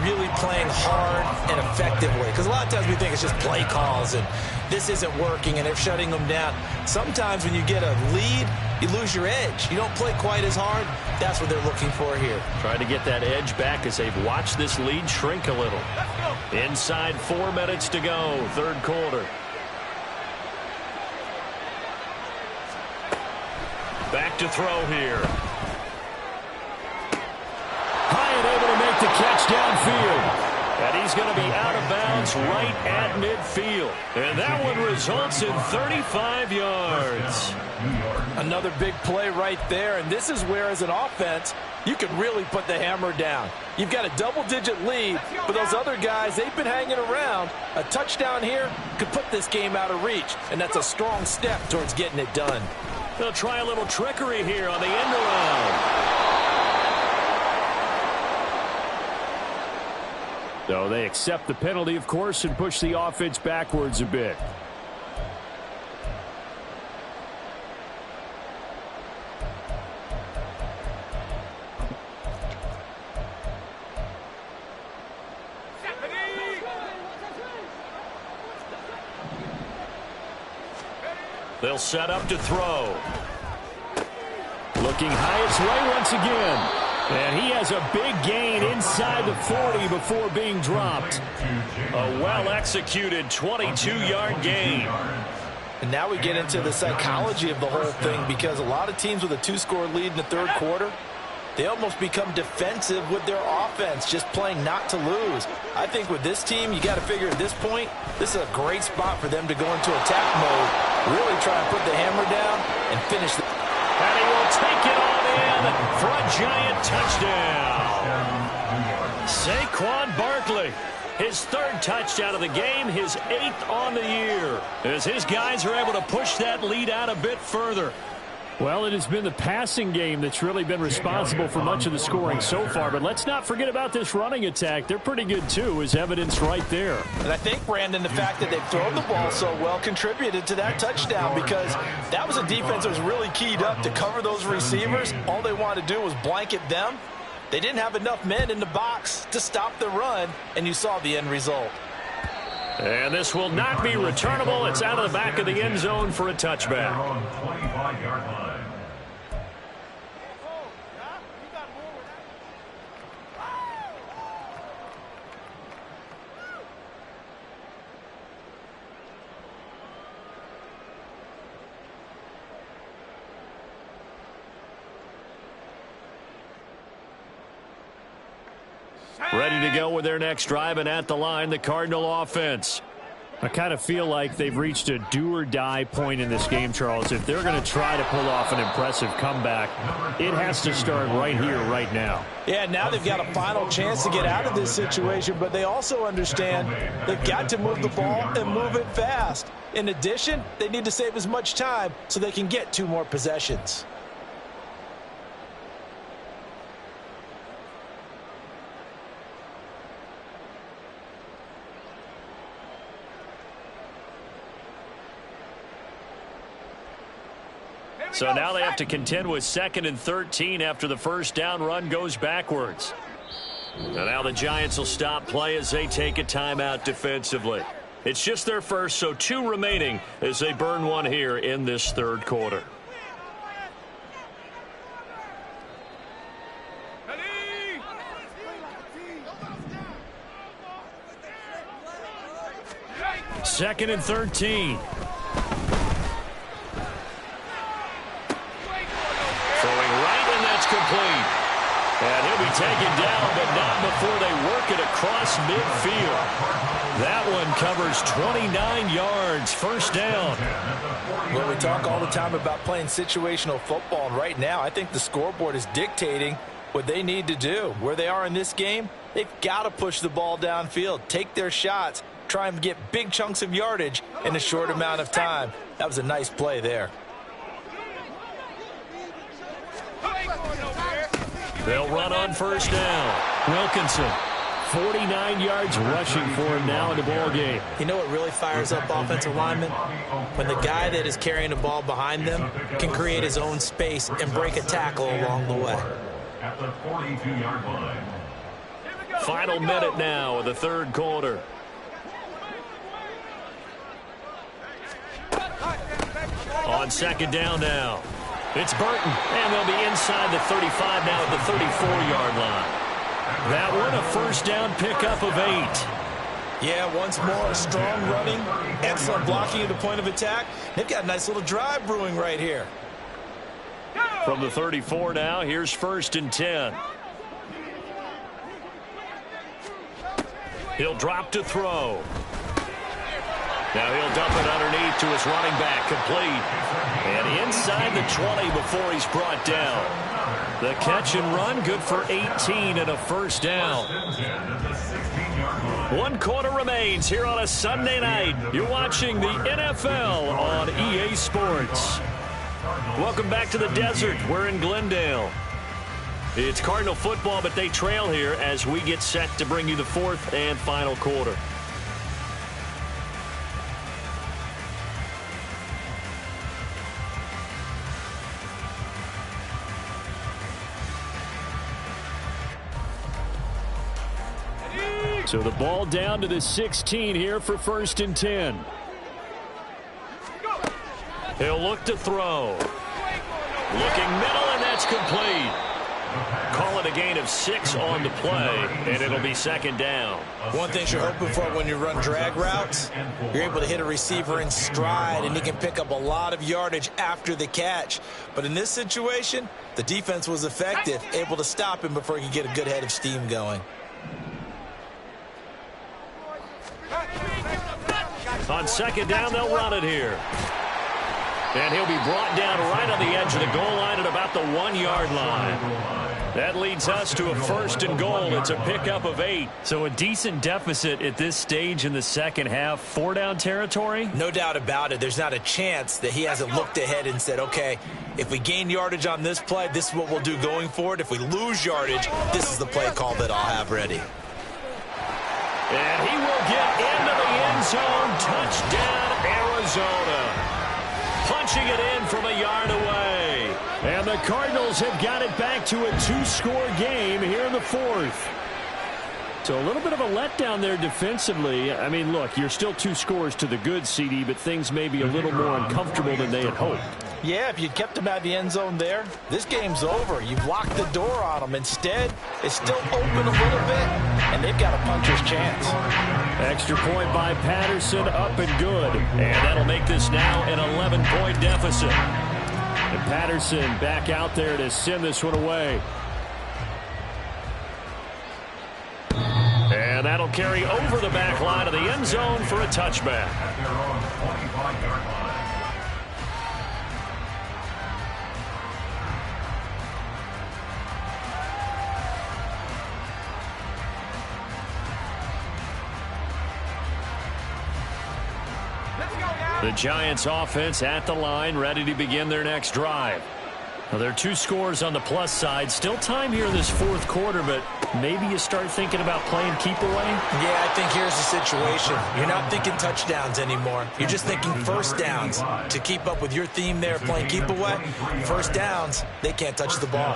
really playing hard and effectively. Because a lot of times we think it's just play calls and this isn't working and they're shutting them down. Sometimes when you get a lead, you lose your edge. You don't play quite as hard. That's what they're looking for here. Try to get that edge back as they've watched this lead shrink a little. Inside 4 minutes to go, third quarter. Back to throw here. High and able to make the catch downfield. And he's going to be out of bounds right at midfield. And that one results in 35 yards. Another big play right there. And this is where, as an offense, you can really put the hammer down. You've got a double-digit lead, but those other guys, they've been hanging around. A touchdown here could put this game out of reach, and that's a strong step towards getting it done. They'll try a little trickery here on the end around. So they accept the penalty, of course, and push the offense backwards a bit. They'll set up to throw. Looking high its way once again. And he has a big gain inside the 40 before being dropped. A well-executed 22-yard gain. And now we get into the psychology of the whole thing, because a lot of teams with a 2-score lead in the third quarter, they almost become defensive with their offense, just playing not to lose. I think with this team, you got to figure at this point, this is a great spot for them to go into attack mode, really try and put the hammer down and finish the... And he will take it on in for a giant touchdown. Saquon Barkley, his third touchdown of the game, his 8th on the year, as his guys are able to push that lead out a bit further. Well, it has been the passing game that's really been responsible for much of the scoring so far. But let's not forget about this running attack. They're pretty good, too, as evidenced right there. And I think, Brandon, the fact that they've thrown the ball so well contributed to that touchdown, because that was a defense that was really keyed up to cover those receivers. All they wanted to do was blanket them. They didn't have enough men in the box to stop the run, and you saw the end result. And this will not be returnable. It's out of the back of the end zone for a touchback. On 25-yard line. Ready to go with their next drive, and at the line, the Cardinal offense. I kind of feel like they've reached a do-or-die point in this game, Charles. If they're going to try to pull off an impressive comeback, it has to start right here, right now. Yeah, now they've got a final chance to get out of this situation, but they also understand they've got to move the ball and move it fast. In addition, they need to save as much time so they can get 2 more possessions. So now they have to contend with 2nd and 13 after the first down run goes backwards. And now the Giants will stop play as they take a timeout defensively. It's just their first, so 2 remaining as they burn one here in this third quarter. Second and 13. Complete. And he'll be taken down, but not before they work it across midfield. That one covers 29 yards, first down. Well, we talk all the time about playing situational football, and right now I think the scoreboard is dictating what they need to do. Where they are in this game, they've got to push the ball downfield, take their shots, try and get big chunks of yardage in a short amount of time. That was a nice play there. They'll run on first down. Wilkinson 49 yards rushing for him now in the ball game. You know what really fires up offensive linemen? When the guy that is carrying the ball behind them can create his own space and break a tackle along the way. At the 42-yard line. Final minute now of the third quarter. On second down now. It's Burton, and they'll be inside the 35 now at the 34-yard line. That one a first down pickup of 8. Yeah, once more, strong running, excellent blocking at the point of attack. They've got a nice little drive brewing right here. From the 34 now, here's 1st and 10. He'll drop to throw. Now he'll dump it underneath to his running back, complete. And inside the 20 before he's brought down. The catch and run, good for 18 and a first down. 1 quarter remains here on a Sunday night. You're watching the NFL on EA Sports. Welcome back to the desert. We're in Glendale. It's Cardinal football, but they trail here as we get set to bring you the 4th and final quarter. So the ball down to the 16 here for 1st and 10. He'll look to throw. Looking middle, and that's complete. Call it a gain of 6 on the play, and it'll be 2nd down. One thing you're hoping for when you run drag routes, you're able to hit a receiver in stride, and he can pick up a lot of yardage after the catch. But in this situation, the defense was effective, able to stop him before he could get a good head of steam going. On 2nd down, they'll run it here. And he'll be brought down right on the edge of the goal line at about the 1-yard line. That leads us to a 1st and goal. It's a pickup of 8. So a decent deficit at this stage in the second half. 4-down territory? No doubt about it. There's not a chance that he hasn't looked ahead and said, okay, if we gain yardage on this play, this is what we'll do going forward. If we lose yardage, this is the play call that I'll have ready. And he will get into the end zone. Touchdown, Arizona. Punching it in from a yard away. And the Cardinals have got it back to a 2-score game here in the 4th. So a little bit of a letdown there defensively. I mean, look, you're still 2 scores to the good, CD, but things may be a little more uncomfortable than they had hoped. Yeah, if you'd kept him out of the end zone there, this game's over. You've locked the door on him. Instead, it's still open a little bit, and they've got a puncher's chance. Extra point by Patterson, up and good. And that'll make this now an 11-point deficit. And Patterson back out there to send this one away. And that'll carry over the back line of the end zone for a touchback. At their own 25-yard line. The Giants offense at the line, ready to begin their next drive. Well, there are 2 scores on the plus side. Still time here in this 4th quarter, but maybe you start thinking about playing keep away? Yeah, I think here's the situation. You're not thinking touchdowns anymore. You're just thinking first downs. To keep up with your theme there, playing keep away, first downs, they can't touch the ball.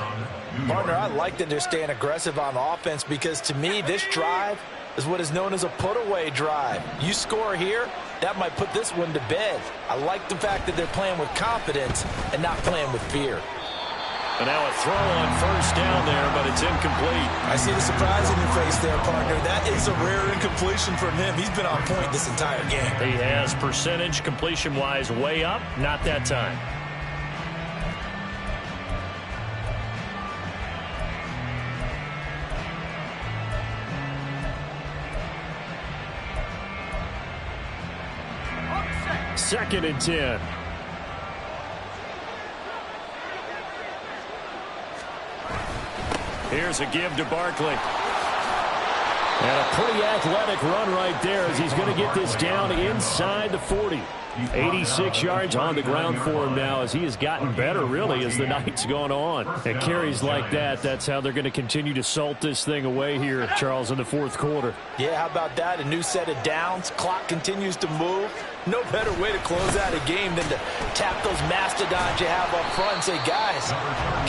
Partner, I like that they're staying aggressive on offense because to me, this drive is what is known as a put-away drive. You score here, that might put this one to bed. I like the fact that they're playing with confidence and not playing with fear. And now a throw on first down there, but it's incomplete. I see the surprise in your face there, partner. That is a rare incompletion from him. He's been on point this entire game. He has percentage completion-wise way up, not that time. Second and 10. Here's a give to Barkley. And a pretty athletic run right there as he's going to get this down inside the 40. 86 yards on the ground for him now as he has gotten better, really, as the night's gone on. And carries like that, that's how they're going to continue to salt this thing away here, Charles, in the fourth quarter. Yeah, how about that? A new set of downs. Clock continues to move. No better way to close out a game than to tap those mastodons you have up front and say, guys,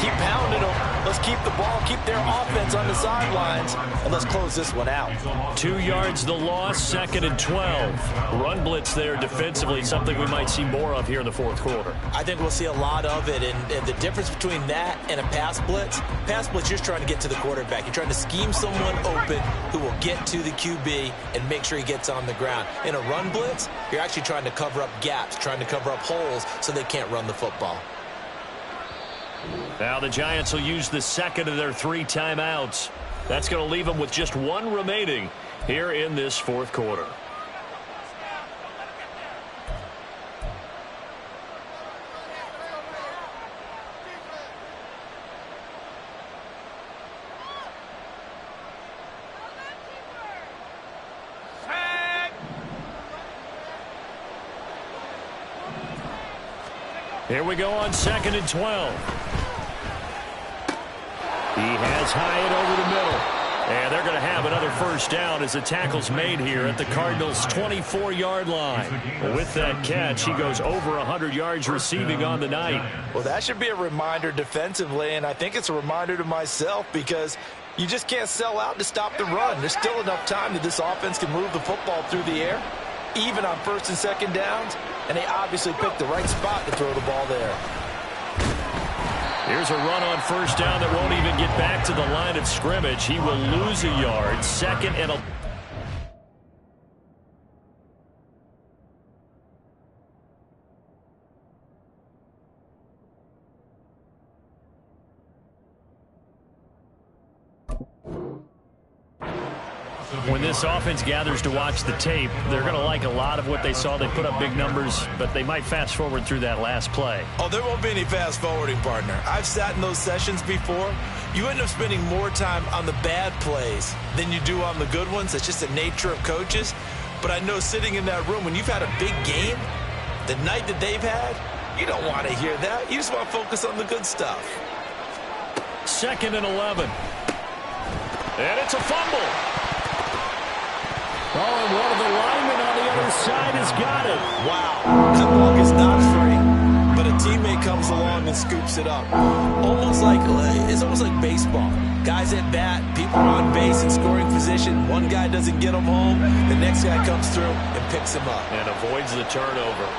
keep pounding them. Let's keep the ball, keep their offense on the sidelines, and let's close this one out. 2 yards the loss, 2nd and 12. Run blitz there defensively, something we might see more of here in the fourth quarter. I think we'll see a lot of it, and the difference between that and a pass blitz, you're trying to get to the quarterback. You're trying to scheme someone open who will get to the QB and make sure he gets on the ground. In a run blitz, you're actually trying to cover up gaps, trying to cover up holes so they can't run the football. Now the Giants will use the second of their 3 timeouts. That's going to leave them with just 1 remaining here in this fourth quarter. Here we go on 2nd and 12. He has Hyatt over the middle. And they're going to have another first down as the tackle's made here at the Cardinals' 24-yard line. With that catch, he goes over 100 yards receiving on the night. Well, that should be a reminder defensively, and I think it's a reminder to myself because you just can't sell out to stop the run. There's still enough time that this offense can move the football through the air, even on 1st and 2nd downs, and they obviously picked the right spot to throw the ball there. Here's a run on first down that won't even get back to the line of scrimmage. He will lose a yard. 2nd and 11. When this offense gathers to watch the tape, they're going to like a lot of what they saw. They put up big numbers, but they might fast forward through that last play. Oh, there won't be any fast forwarding, partner. I've sat in those sessions before. You end up spending more time on the bad plays than you do on the good ones. It's just the nature of coaches. But I know sitting in that room, when you've had a big game, the night that they've had, you don't want to hear that. You just want to focus on the good stuff. 2nd and 11. And it's a fumble. Oh, and one of the linemen on the other side has got it. Wow. That ball gets not free, but a teammate comes along and scoops it up. It's almost like baseball. Guys at bat, people are on base in scoring position. One guy doesn't get them home. The next guy comes through and picks him up. And avoids the turnover.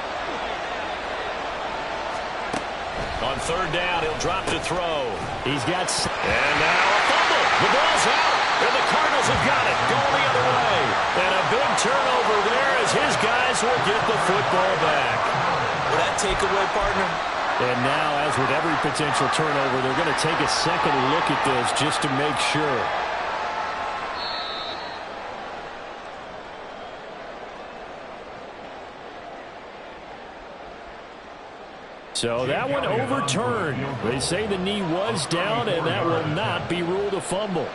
On 3rd down, he'll drop to throw. He's got... And now a fumble. The ball's out. And the Cardinals have got it. Going the other way. And a big turnover there as his guys will get the football back. Will that takeaway, partner? And now, as with every potential turnover, they're going to take a second look at this just to make sure. So that one overturned. They say the knee was down, and that will not be ruled a fumble.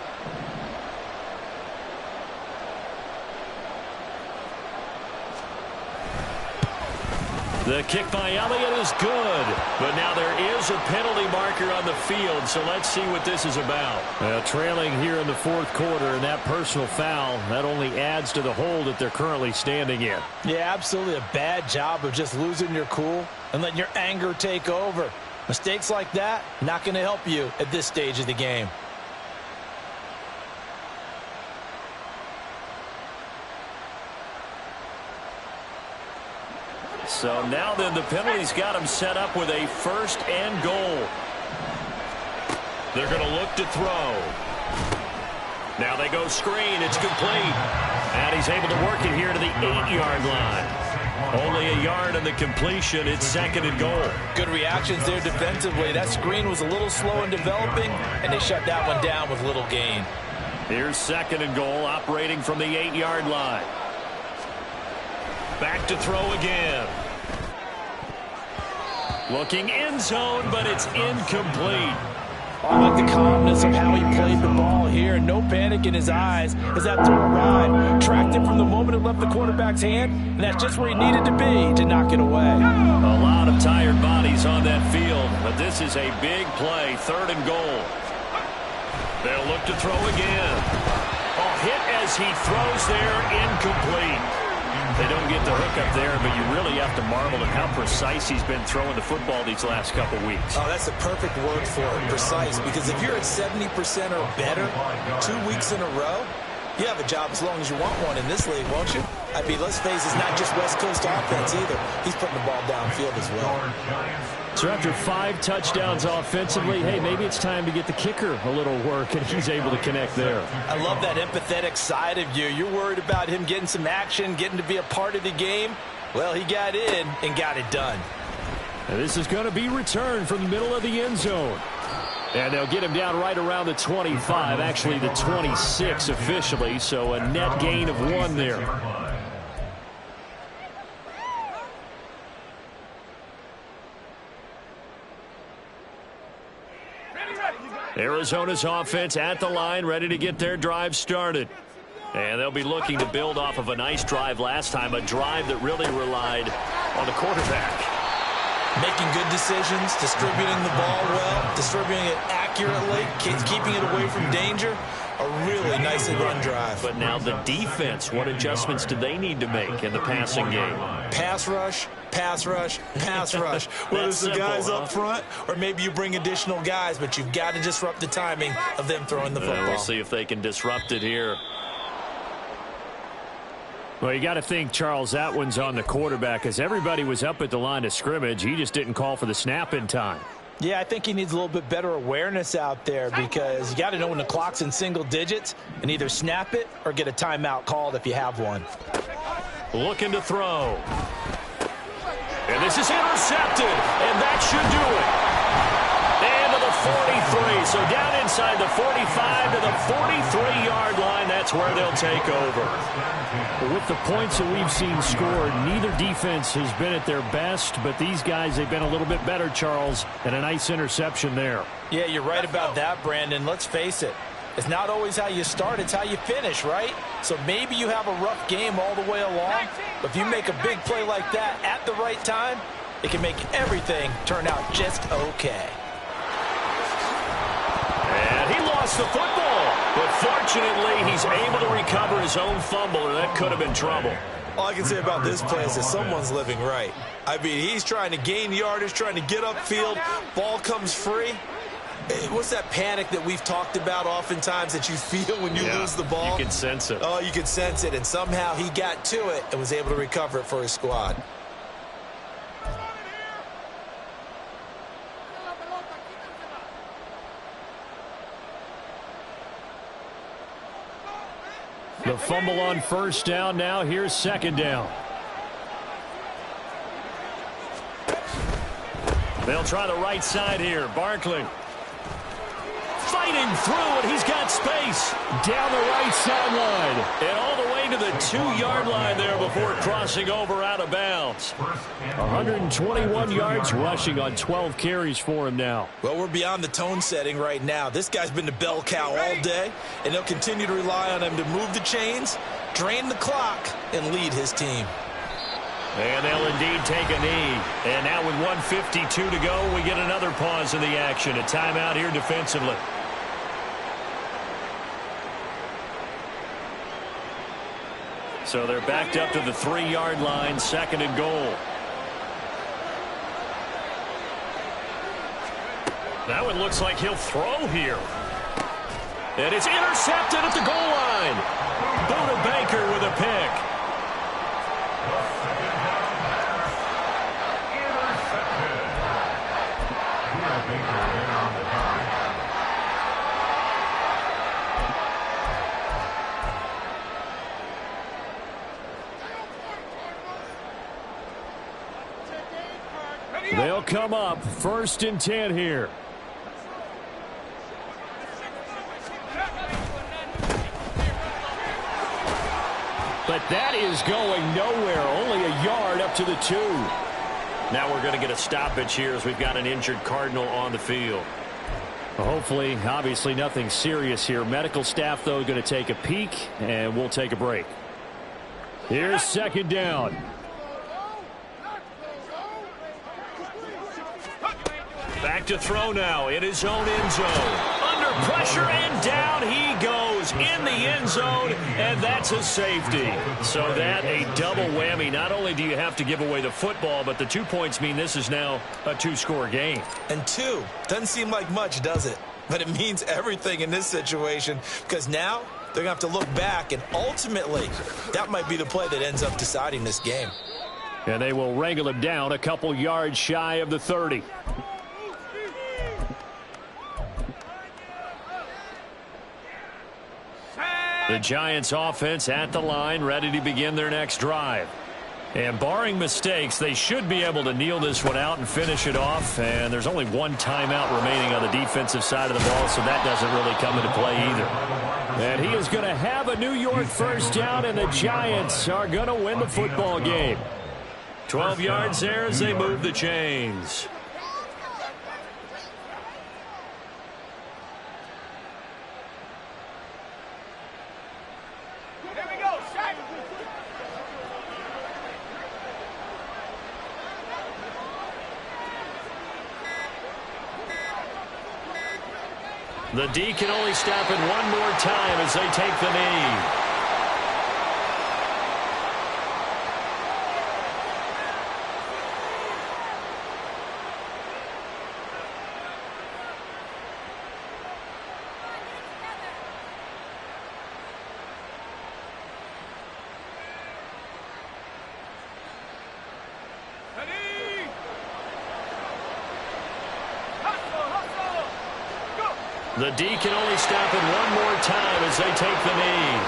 The kick by Elliott is good. But now there is a penalty marker on the field, so let's see what this is about. Trailing here in the fourth quarter, and that personal foul, that only adds to the hole that they're currently standing in. Yeah, absolutely a bad job of just losing your cool and letting your anger take over. Mistakes like that, not going to help you at this stage of the game. So now then the penalty's got him set up with a 1st and goal. They're going to look to throw. Now they go screen. It's complete. And he's able to work it here to the 8-yard line. Only a yard on the completion. It's 2nd and goal. Good reactions there defensively. That screen was a little slow in developing, and they shut that one down with little gain. Here's 2nd and goal, operating from the 8-yard line. Back to throw again. Looking end zone, but it's incomplete. I like the calmness of how he played the ball here. No panic in his eyes as that throw arrived. Tracked it from the moment it left the quarterback's hand, and that's just where he needed to be to knock it away. A lot of tired bodies on that field, but this is a big play, 3rd and goal. They'll look to throw again. Hit as he throws there, incomplete. They don't get the hook up there, but you really have to marvel at how precise he's been throwing the football these last couple weeks. Oh, that's the perfect word for it, precise, because if you're at 70% or better 2 weeks in a row, you have a job as long as you want one in this league, won't you? I mean, let's face it, it's not just West Coast offense either. He's putting the ball downfield as well. So after 5 touchdowns offensively, hey, maybe it's time to get the kicker a little work, and he's able to connect there. I love that empathetic side of you. You're worried about him getting some action, getting to be a part of the game. Well, he got in and got it done. And this is going to be returned from the middle of the end zone. And they'll get him down right around the 25, actually the 26 officially, so a net gain of 1 there. Arizona's offense at the line, ready to get their drive started. And they'll be looking to build off of a nice drive last time, a drive that really relied on the quarterback. Making good decisions, distributing the ball well, distributing it accurately, keeping it away from danger. A really nicely run drive. But now the defense, what adjustments do they need to make in the passing game? Pass rush, pass rush, pass rush. Whether it's the guys up front or maybe you bring additional guys, but you've got to disrupt the timing of them throwing the football. We'll see if they can disrupt it here. Well, you got to think, Charles, that one's on the quarterback as everybody was up at the line of scrimmage. He just didn't call for the snap in time. Yeah, I think he needs a little bit better awareness out there because you got to know when the clock's in single digits and either snap it or get a timeout called if you have one. Looking to throw. And this is intercepted, and that should do it. And to the 43, so down inside the 45 to the 43-yard line, that's where they'll take over. With the points that we've seen scored, neither defense has been at their best, but these guys, they've been a little bit better, Charles, and a nice interception there. Yeah, you're right about that, Brandon. Let's face it. It's not always how you start, it's how you finish, right? So maybe you have a rough game all the way along, but if you make a big play like that at the right time, it can make everything turn out just okay. And he lost the football, but fortunately he's able to recover his own fumble, or that could have been trouble. All I can say about this play is that someone's living right. I mean, he's trying to gain yardage, trying to get upfield, ball comes free. What's that panic that we've talked about oftentimes that you feel when you lose the ball? You can sense it. Oh, you can sense it, and somehow he got to it and was able to recover it for his squad. The fumble on first down. Now here's second down. They'll try the right side here. Barkley fighting through, and he's got space down the right sideline. And all the way to the 2-yard line there before crossing over out of bounds. 121 yards rushing on 12 carries for him now. Well, we're beyond the tone setting right now. This guy's been the bell cow all day, and they'll continue to rely on him to move the chains, drain the clock, and lead his team. And they'll indeed take a knee. And now with 1:52 to go, we get another pause in the action. A timeout here defensively. So they're backed up to the 3-yard line, second and goal. That one looks like he'll throw here. And it's intercepted at the goal line. Buda Baker with a pick. They'll come up 1st and 10 here. But that is going nowhere. Only a yard up to the 2. Now we're going to get a stoppage here as we've got an injured Cardinal on the field. Hopefully, obviously nothing serious here. Medical staff, though, going to take a peek, and we'll take a break. Here's second down. Back to throw now in his own end zone. Under pressure, and down he goes in the end zone, and that's a safety. So that a double whammy. Not only do you have to give away the football, but the 2 points mean this is now a two-score game. And 2 doesn't seem like much, does it? But it means everything in this situation, because now they're going to have to look back, and ultimately that might be the play that ends up deciding this game. And they will wrangle him down a couple yards shy of the 30. The Giants offense at the line, ready to begin their next drive. And barring mistakes, they should be able to kneel this one out and finish it off. And there's only one timeout remaining on the defensive side of the ball, so that doesn't really come into play either. And he is going to have a New York first down, and the Giants are going to win the football game. 12 yards there as they move the chains. The D can only stop it one more time as they take the knee. The D can only stop it one more time as they take the knee.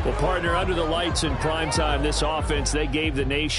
Well, partner, under the lights in primetime, this offense, they gave the nation